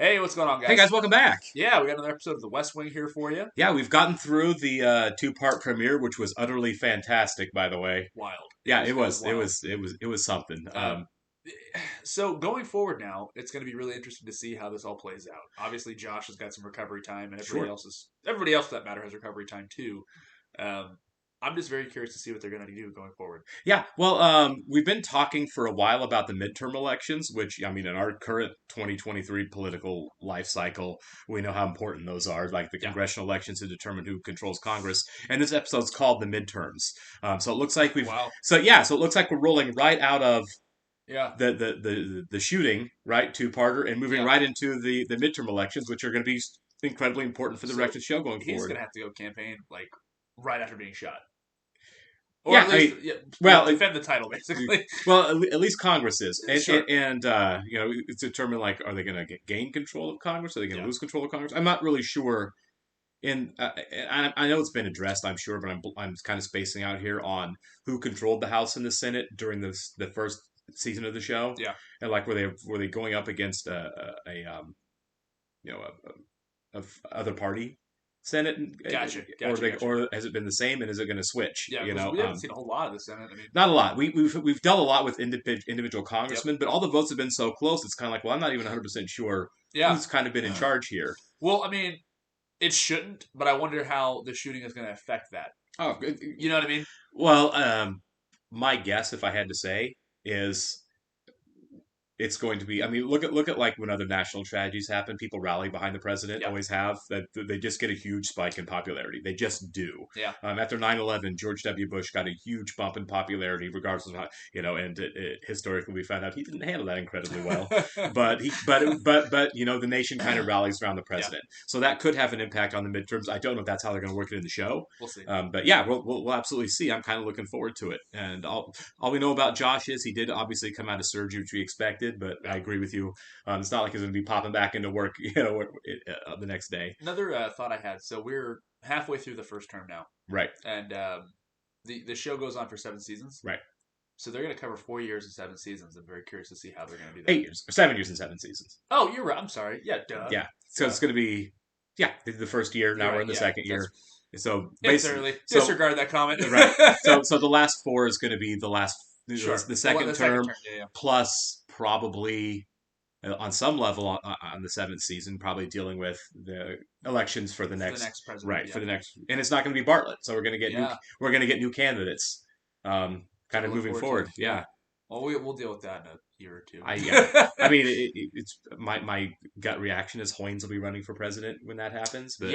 Hey, what's going on, guys? Hey guys, welcome back. Yeah, we got another episode of The West Wing here for you. Yeah, we've gotten through the two-part premiere, which was utterly fantastic, by the way. Wild. Yeah, It was wild. it was something. So going forward now, it's going to be really interesting to see how this all plays out. Obviously, Josh has got some recovery time, and everybody else for that matter has recovery time too. I'm just very curious to see what they're going to do going forward. Yeah, well, we've been talking for a while about the midterm elections, which, I mean, in our current 2023 political life cycle, we know how important those are, like the congressional elections to determine who controls Congress. And this episode's called the midterms. So it looks like so it looks like we're rolling right out of the shooting, right, two-parter, and moving right into the midterm elections, which are going to be incredibly important for the rest of the show going forward. He's going to have to go campaign like right after being shot. Or at least, defend the title, basically. Well, at least Congress is, and, sure. and it's determined like, are they going to gain control of Congress? Are they going to lose control of Congress? I'm not really sure. And I know it's been addressed, I'm sure, but I'm kind of spacing out here on who controlled the House and the Senate during the first season of the show. Yeah, and like were they going up against a other party Senate? Gotcha. Or has it been the same, and is it going to switch? Yeah, we haven't seen a whole lot of the Senate. I mean, not a lot. We've dealt a lot with individual congressmen, but all the votes have been so close. It's kind of like, well, I'm not even 100% sure who's kind of been in charge here. Well, I mean, it shouldn't, but I wonder how the shooting is going to affect that. Oh, you know what I mean? Well, my guess, if I had to say, is it's going to be. I mean, look at like when other national tragedies happen, people rally behind the president. Always have that. They just get a huge spike in popularity. They just do. Yeah. After 9/11, George W. Bush got a huge bump in popularity, regardless of how and historically we found out he didn't handle that incredibly well. but the nation kind of rallies around the president, so that could have an impact on the midterms. I don't know if that's how they're going to work it in the show. We'll see. But yeah, we'll absolutely see. I'm kind of looking forward to it. And all we know about Josh is he did obviously come out of surgery, which we expected. But I agree with you. It's not like he's going to be popping back into work, the next day. Another thought I had. So we're halfway through the first term now, right? And the show goes on for 7 seasons, right? So they're going to cover 4 years and 7 seasons. I'm very curious to see how they're going to do that. 8 years, 7 years and 7 seasons. Oh, you're right. I'm sorry. Yeah, duh. Yeah. So it's going to be the first year. Now we're in the second year. So basically, disregard that comment. Right. So the last 4 is going to be the last. Sure. The second term plus probably on some level on the 7th season, probably dealing with the elections for the next president, right? For the next, and it's not going to be Bartlett, so we're going to get new candidates, kind of moving forward. Yeah. Well, we'll deal with that in a year or two. I mean, it's my gut reaction is Hoynes will be running for president when that happens. But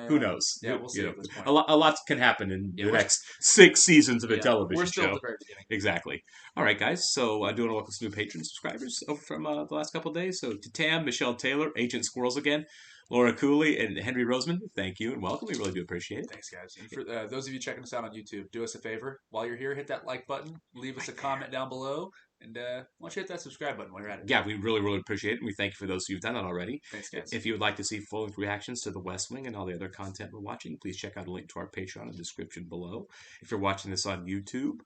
who knows? Yeah, we'll see. At this point. A lot can happen in the next 6 seasons of a television show. We're still at the very beginning. Exactly. All right, guys. So I do want to welcome some new patron subscribers over from the last couple of days. So to Tam, Michelle Taylor, Agent Squirrels again, Laura Cooley, and Henry Roseman, thank you and welcome. We really do appreciate it. Thanks, guys. And for those of you checking us out on YouTube, do us a favor. While you're here, hit that like button. Leave us a comment down below. And why don't you hit that subscribe button while you're at it? Yeah, we really, really appreciate it. And we thank you for those who've done that already. Thanks, guys. If you would like to see full reactions to The West Wing and all the other content we're watching, please check out a link to our Patreon in the description below. If you're watching this on YouTube,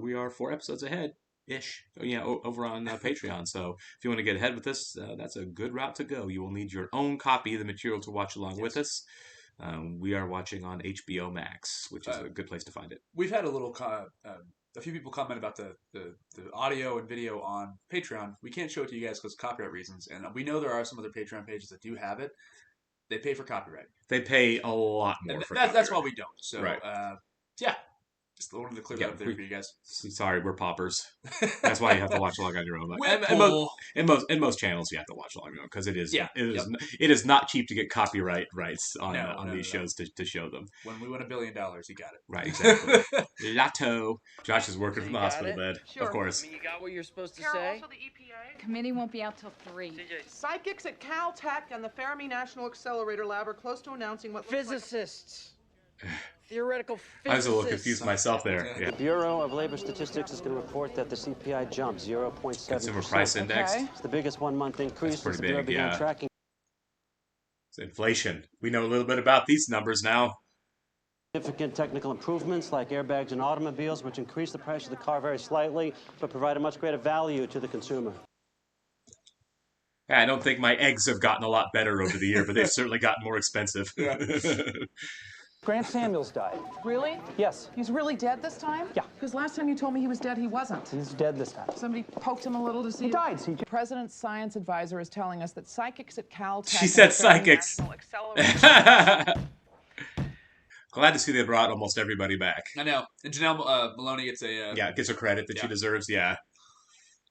we are 4 episodes ahead. Over on Patreon. So if you want to get ahead with this, that's a good route to go. You will need your own copy of the material to watch along with us. We are watching on HBO Max, which is a good place to find it. We've had a few people comment about the audio and video on Patreon. We can't show it to you guys because of copyright reasons, and we know there are some other Patreon pages that do have it. They pay for copyright. They pay a lot more for copyright. That's why we don't. So, right. Just wanted to clear that up there for you guys. Sorry, we're paupers. That's why you have to watch along on your own. And most channels you have to watch along your own because it is not cheap to get copyright rights on these shows to show them. When we win $1 billion, you got it. Right, exactly. Lotto. Josh is working from the hospital bed, sure. Of course. I mean, you got what you're supposed to say. Also the EPA. Committee won't be out till 3. Psychics at Caltech and the Fermi National Accelerator Lab are close to announcing what physicists. Theoretical physicists. I was a little confused myself there. Yeah. The Bureau of Labor Statistics is going to report that the CPI jumped 0.7%. Consumer Price Index. Okay. It's the biggest one-month increase since the Bureau began tracking. It's inflation. We know a little bit about these numbers now. Significant technical improvements like airbags in automobiles, which increase the price of the car very slightly, but provide a much greater value to the consumer. I don't think my eggs have gotten a lot better over the year, but they've certainly gotten more expensive. Yeah. Grant Samuels died. Really? Yes, He's really dead this time? Yeah. Because last time you told me he was dead, he wasn't. he's dead this time. Somebody poked him a little to see. He died, CJ. The president's science advisor is telling us that psychics at Caltech. She said and the Fermi psychics. National Accelerator- Glad to see they brought almost everybody back. I know. And Janelle Maloney gets a... Yeah, gets her credit that she deserves, yeah.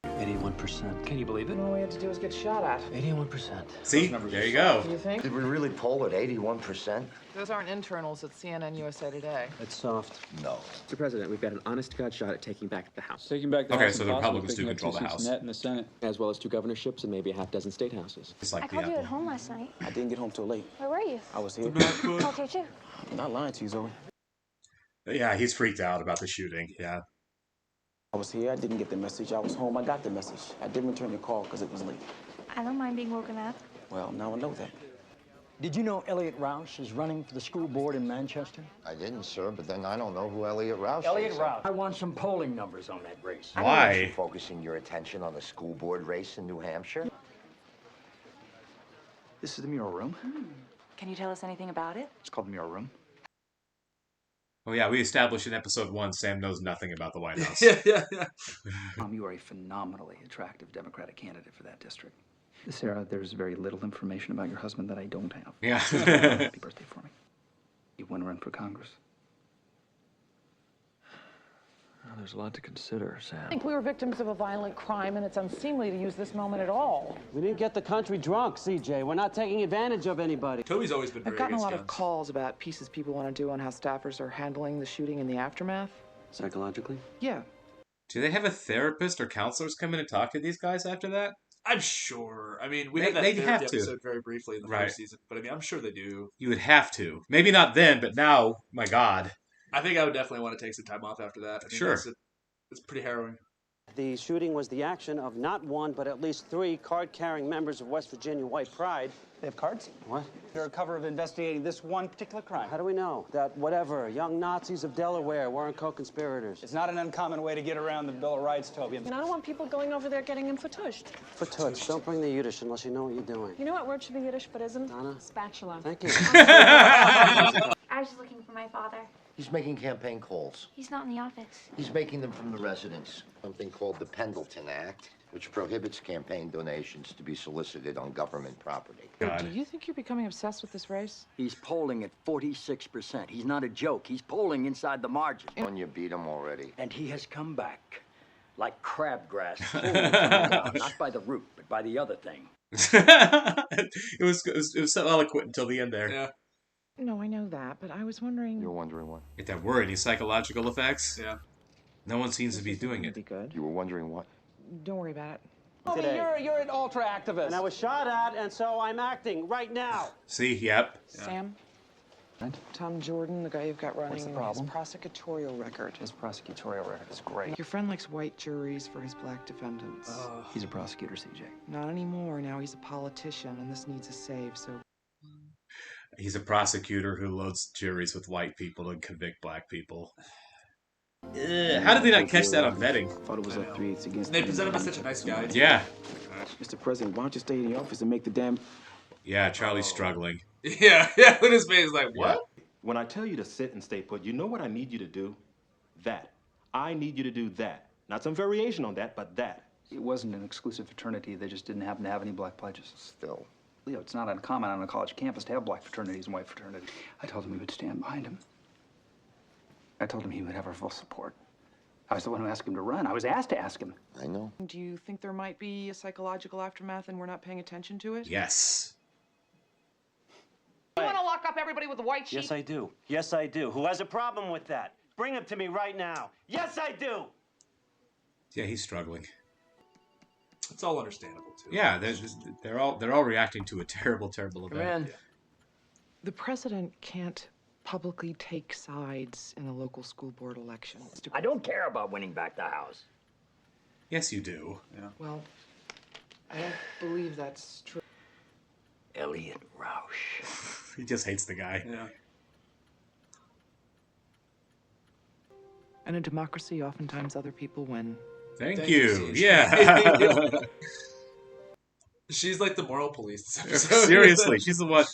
81%. Can you believe it? All we had to do was get shot at. 81%. See? There you go. Do you think? Did we really poll at 81%? Those aren't internals at CNN USA Today. It's soft. No. Mr. President, we've got an honest-to-God shot at taking back the House, Taking back the Okay, House so and the possibly Republicans do picking up control the 2 House. seats net in the Senate. as well as 2 governorships and maybe a half-dozen state houses. Just I like the called you at apple. home last night. I didn't get home till late. Where were you? I was here. Called here too. I'm not lying to you, Zoe. Yeah, he's freaked out about the shooting, yeah. I was here. I didn't get the message. I was home. I got the message. I didn't return your call because it was late. I don't mind being woken up. Well, now I know that. Did you know Elliot Roush is running for the school board in Manchester? I didn't, sir, but then I don't know who Elliot Roush Elliot is. Roush. I want some polling numbers on that race. Why? Focusing your attention on the school board race in New Hampshire? This is the mural room. Can you tell us anything about it? It's called the mural room. Oh yeah, we established in episode 1 Sam knows nothing about the White House. yeah. You are a phenomenally attractive Democratic candidate for that district. Sarah, there's very little information about your husband that I don't have. Yeah. Happy birthday for me. You want to run for Congress? Well, there's a lot to consider, Sam. I think we were victims of a violent crime, and it's unseemly to use this moment at all. We didn't get the country drunk, CJ. We're not taking advantage of anybody. Toby's always been very I've gotten a against lot of guns. calls about pieces people want to do on how staffers are handling the shooting and the aftermath. Psychologically? Yeah. Do they have a therapist or counselors come in and talk to these guys after that? I'm sure. I mean, we had that They'd therapy have to. episode very briefly in the Right. first season, but I mean, I'm sure they do. You would have to. Maybe not then, but now, my God. I think I would definitely want to take some time off after that. I think Sure. It's pretty harrowing. The shooting was the action of not one, but at least 3 card-carrying members of West Virginia White Pride. They have cards? What? They're a cover of investigating this one particular crime. How do we know that whatever young Nazis of Delaware weren't co-conspirators? It's not an uncommon way to get around the Bill of Rights, Toby. And I don't want people going over there getting infotushed. Fatush. Don't bring the Yiddish unless you know what you're doing. You know what word should be Yiddish but isn't? Donna? Spatula. Thank you. I was just looking for my father. He's making campaign calls. He's not in the office. He's making them from the residence. Something called the Pendleton Act, which prohibits campaign donations to be solicited on government property. God. Do you think you're becoming obsessed with this race? He's polling at 46%. He's not a joke. He's polling inside the margin. When you beat him already. And he has come back like crabgrass, pulled from the ground, not by the root, but by the other thing. it was so eloquent until the end there. Yeah. No, I know that, but I was wondering. You're wondering what? Get that word, any psychological effects? Yeah. No one seems to be doing it. Be good. You were wondering what? Don't worry about it. Toby, you're an ultra activist. And I was shot at, and so I'm acting right now. See, yep. Sam? Tom Jordan, the guy you've got running What's the problem? his prosecutorial record. His prosecutorial record is great. Your friend likes white juries for his black defendants. He's a prosecutor, CJ. Not anymore. Now he's a politician, and this needs a save, so... He's a prosecutor who loads juries with white people to convict black people. Ugh, how did they not catch that on vetting? Thought it was like 3-8 against. They present him as such a nice guy. too. Yeah. Mr. President, why don't you stay in the office and make the damn... Yeah, Charlie's struggling. Yeah, with his face like, what? When I tell you to sit and stay put, you know what I need you to do? That. I need you to do that. Not some variation on that, but that. It wasn't an exclusive fraternity. They just didn't happen to have any black pledges. Still. Leo, it's not uncommon on a college campus to have black fraternities and white fraternities. I told him we would stand behind him. I told him he would have our full support. I was the one who asked him to run. I was asked to ask him. I know. Do you think there might be a psychological aftermath and we're not paying attention to it? Yes. You want to lock up everybody with the white sheet? Yes, I do. Yes, I do. Who has a problem with that? Bring him to me right now. Yes, I do. Yeah, he's struggling. It's all understandable too. Yeah, they're all reacting to a terrible, terrible event. Man. The president can't publicly take sides in a local school board election. I don't care about winning back the House. Yes, you do. Yeah. Well, I don't believe that's true. Elliot Roush. He just hates the guy. Yeah. In a democracy, oftentimes other people win. Thank Thank you. you, CJ. Yeah. She's like the moral police. Seriously, she's the one.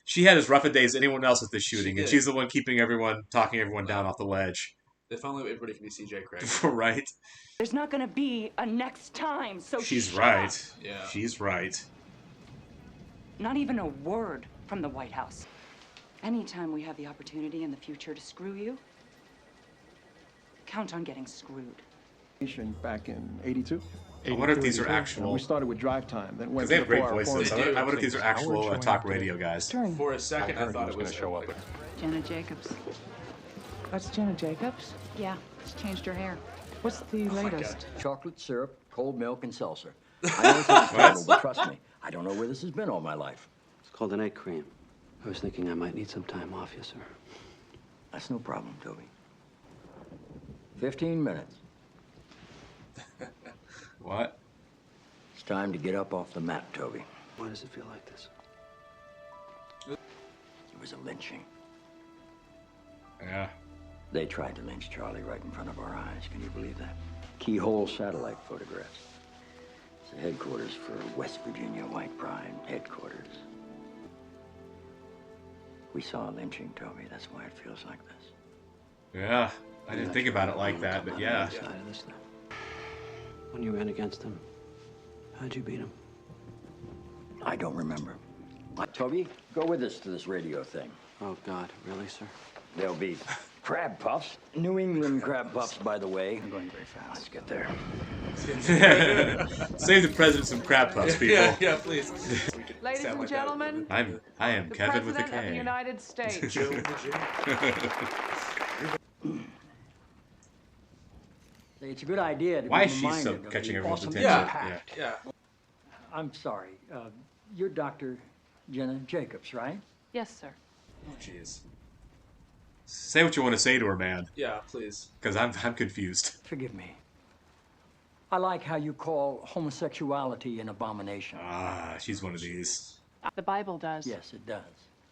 She had as rough a day as anyone else at the shooting, and she's the one talking everyone down off the ledge. If only everybody can be CJ Craig. Right? There's not going to be a next time, so she's shut right. up. Yeah. She's right. Not even a word from the White House. Anytime we have the opportunity in the future to screw you, count on getting screwed. Back in 82. I wonder if these are actual. We started with drive time, then went Because they to have the great 4-hour voices. format. I wonder if these are actual talk radio guys. For a second, I thought it was show up. Jenna Jacobs. That's Jenna Jacobs? Yeah, she's changed her hair. What's the latest? Chocolate syrup, cold milk, and seltzer. I know it sounds terrible, but trust me, I don't know where this has been all my life. It's called an egg cream. I was thinking I might need some time off, yes, sir. That's no problem, Toby. 15 minutes. What? It's time to get up off the mat, Toby. Why does it feel like this? It was a lynching. Yeah. They tried to lynch Charlie right in front of our eyes. Can you believe that? Keyhole satellite photographs. It's the headquarters for West Virginia White Pride headquarters. We saw a lynching, Toby. That's why it feels like this. Yeah. I didn't think about it like that, but yeah. When you ran against him, how'd you beat him? I don't remember. Toby, go with us to this radio thing. Oh, God, really, sir? There'll be crab puffs. New England crab puffs, by the way. I'm going very fast. Let's get there. Save the president some crab puffs, people. Yeah, please. Ladies and gentlemen, I am Kevin with a President of the K. United States. It's a good idea to Why be is she reminded so of catching the everyone's awesome attention? impact. Yeah. I'm sorry. You're Dr. Jenna Jacobs, right? Yes, sir. Oh, jeez. Say what you want to say to her, man. Yeah, please. Because I'm confused. Forgive me. I like how you call homosexuality an abomination. Ah, she's one of these. The Bible does. Yes, it does.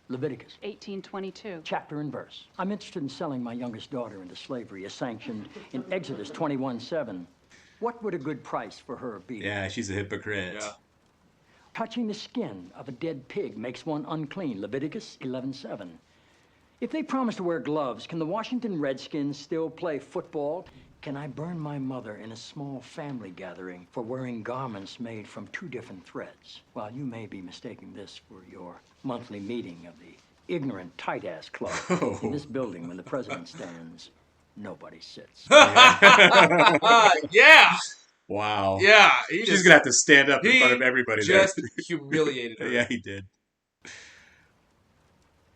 Leviticus. 18:22. Chapter and verse. I'm interested in selling my youngest daughter into slavery as sanctioned in Exodus 21:7. What would a good price for her be? Yeah, she's a hypocrite. Yeah. Touching the skin of a dead pig makes one unclean. Leviticus 11:7. If they promise to wear gloves, can the Washington Redskins still play football? Can I burn my mother in a small family gathering for wearing garments made from 2 different threads? While you may be mistaking this for your monthly meeting of the ignorant tight-ass club. In this building, when the president stands, nobody sits. Yeah! Wow. Yeah. She's going to have to stand up in front of everybody just there. humiliated her. Yeah, he did.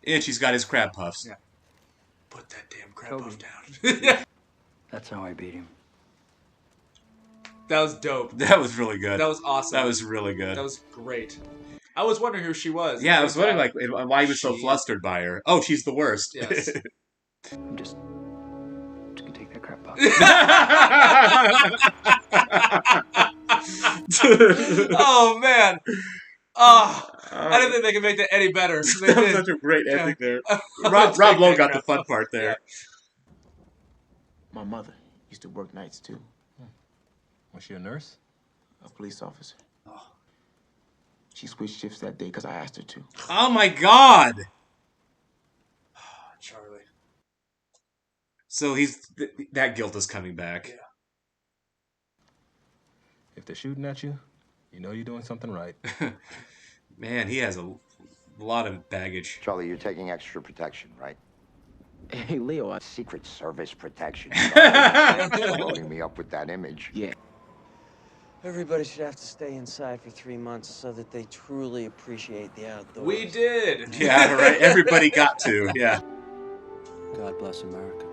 And she's got his crab puffs. Yeah. Put that damn crab puff down. That's how I beat him. That was dope. That was really good. That was awesome. That was really good. That was great. I was wondering who she was. Yeah, I was wondering why he was so flustered by her. Oh, she's the worst. Yes. I'm just gonna take that crap puff. Oh man. Oh, I didn't think they could make that any better. That was such a great ending there. Rob Lowe got the fun part there. My mother used to work nights too. Was she a nurse? A police officer. Oh. She switched shifts that day because I asked her to. Oh my God! Charlie. So that guilt is coming back. Yeah. If they're shooting at you, you know you're doing something right. Man, he has a lot of baggage. Charlie, you're taking extra protection, right? Hey, Leo, Secret Service protection. Loading me up with that image. Yeah. Everybody should have to stay inside for 3 months so that they truly appreciate the outdoors. We did. Yeah, right. Everybody got to. Yeah. God bless America.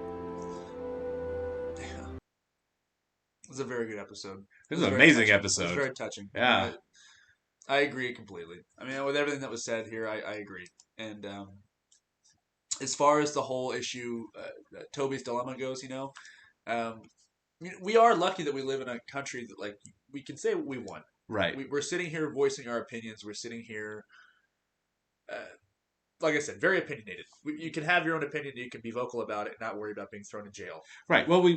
It was a very good episode. It was an amazing touching. episode. It was very touching. Yeah. I agree completely. I mean, with everything that was said here, I agree. And as far as the whole issue, Toby's dilemma goes, we are lucky that we live in a country that, we can say what we want. Right. We're sitting here voicing our opinions. We're sitting here, like I said, very opinionated. You can have your own opinion. You can be vocal about it and not worry about being thrown in jail. Right. Well,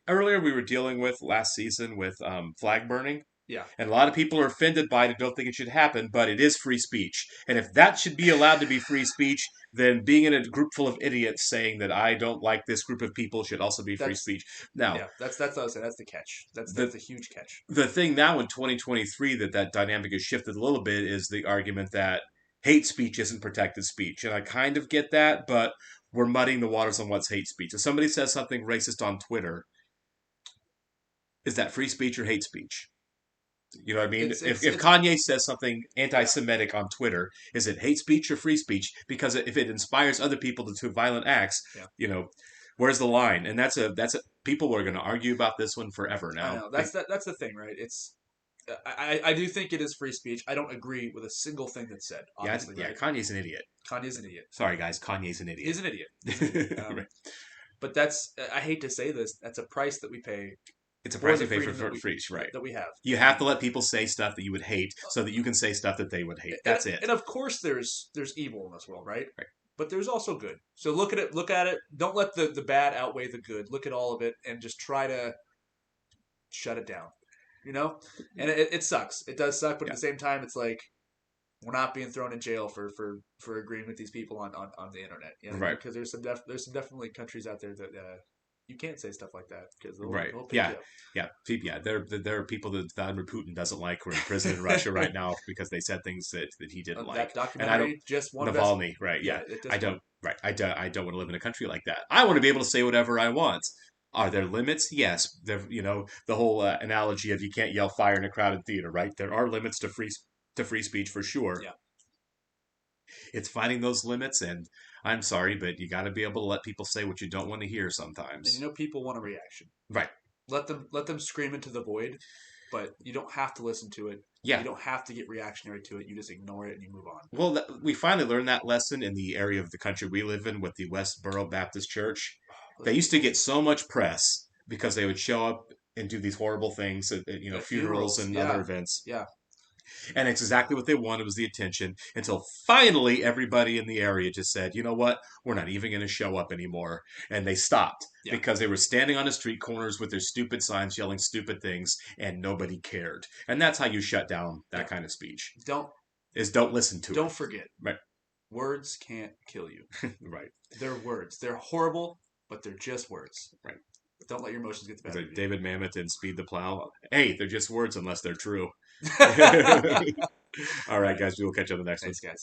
earlier we were dealing with last season with flag burning. Yeah. And a lot of people are offended by it and don't think it should happen, but it is free speech. And if that should be allowed to be free speech, then being in a group full of idiots saying that I don't like this group of people should also be free speech. Now, yeah, that's what I was saying. That's the catch. That's a huge catch. The thing now in 2023 that dynamic has shifted a little bit is the argument that hate speech isn't protected speech. And I kind of get that, but we're muddying the waters on what's hate speech. If somebody says something racist on Twitter, is that free speech or hate speech? You know what I mean? If Kanye says something anti-Semitic on Twitter, is it hate speech or free speech? Because if it inspires other people to do violent acts, where's the line? And that's a people are going to argue about this one forever now. I know. That's the thing, right? It's I do think it is free speech. I don't agree with a single thing that's said. Obviously, yeah. Right? Kanye's an idiot. Kanye's an idiot. Sorry, guys. Kanye's an idiot. He's an idiot. Right. But I hate to say this. That's a price that we pay. It's a price you pay for free, right? That we have. You have to let people say stuff that you would hate, so that you can say stuff that they would hate. That's it. And of course, there's evil in this world, right? Right. But there's also good. So look at it. Don't let the bad outweigh the good. Look at all of it and just try to shut it down. You know? And it sucks. It does suck, but at the same time, it's like we're not being thrown in jail for agreeing with these people on the internet. You know? Right. Because there's some definitely countries out there that you can't say stuff like that because they'll pick yeah. you up. Yeah. There are people that Vladimir Putin doesn't like who are in prison in Russia right now because they said things that he didn't like. That documentary just one Navalny, right? Yeah. I don't want to live in a country like that. I want to be able to say whatever I want. Are there limits? Yes. There, the whole analogy of you can't yell fire in a crowded theater, right? There are limits to free speech for sure. Yeah. It's finding those limits, and I'm sorry, but you got to be able to let people say what you don't want to hear sometimes. And people want a reaction. Right. Let them scream into the void, but you don't have to listen to it. Yeah. You don't have to get reactionary to it. You just ignore it and you move on. Well, we finally learned that lesson in the area of the country we live in with the Westboro Baptist Church. They used to get so much press because they would show up and do these horrible things at funerals and other events. Yeah. And it's exactly what they wanted was the attention until finally everybody in the area just said, you know what? We're not even going to show up anymore. And they stopped because they were standing on the street corners with their stupid signs yelling stupid things and nobody cared. And that's how you shut down that kind of speech. Don't listen to it. Don't forget. Right. Words can't kill you. Right. They're words. They're horrible, but they're just words. Right. Don't let your emotions get the better of you. David Mamet in Speed the Plow. Hey, they're just words unless they're true. All right, guys. We will catch you on the next one. Thanks, guys.